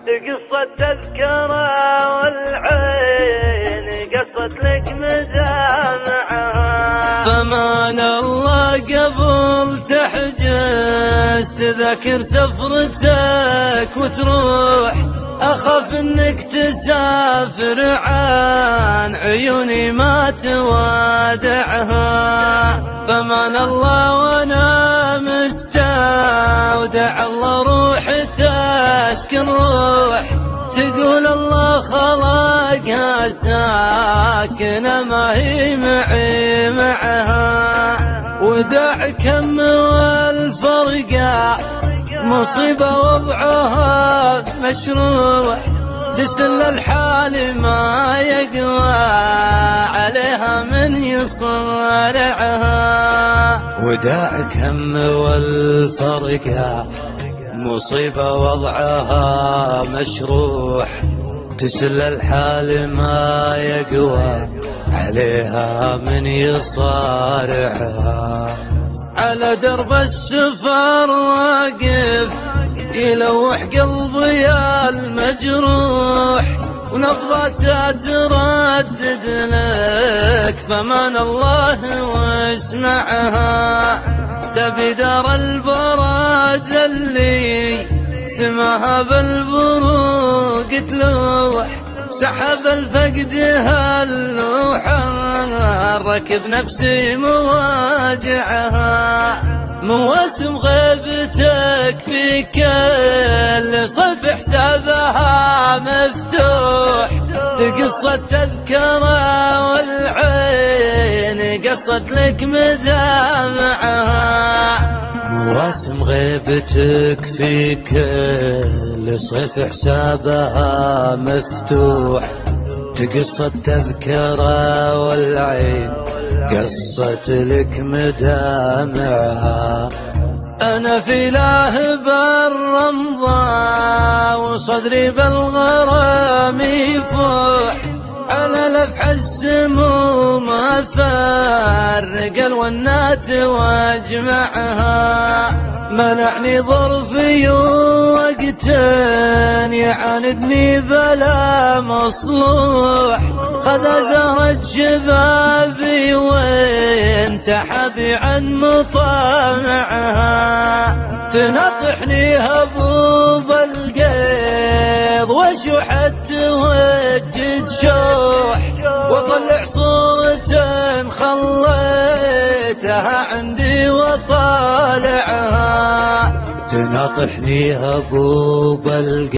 قصة تذكرة والعين قصت لك مدامعها. فمان الله قبل تحجز تذكر سفرتك وتروح، أخاف انك تسافر عن عيوني ما توادعها. فمان الله وانا مستودع الله روح تسكن روح، تقول الله خلقها ساكنة ما هي معي معها. وداعك هم والفرقة مصيبة وضعها مشروع، تسل الحال ما يقوى عليها من يصارعها. وداعك هم والفرقة مصيبة وضعها مشروح، تسل الحال ما يقوى عليها من يصارعها. على درب السفر واقف يلوح قلبي المجروح، ونبضاتها تردد لك فمان الله واسمعها. تبي دار البراد اللي سماها بالبروق تلوح، سحب الفقد هاللوحة ركب نفسي مواجعها. مواسم غيبتك في كل صف حسابها مفتوح، قصة تذكرة والعين قصت لك مدامعها. مواسم غيبتك في كل صيف حسابها مفتوح، تقصة تذكرة والعين قصت لك مدامعها. أنا في لاهب الرمضاء وصدري بالغرام يفوح، على لفح السموم أفرق الونات واجمعها. منعني ظرفي وقت يعاندني بلا مصلوح، خذ زهرة شبابي وانت حبي عن مطامعها. تنطحني هبوب القيض وشحت وجد شوح، واطلع صورة خليتها عندي وطالعها. تناطحني هبوب القيض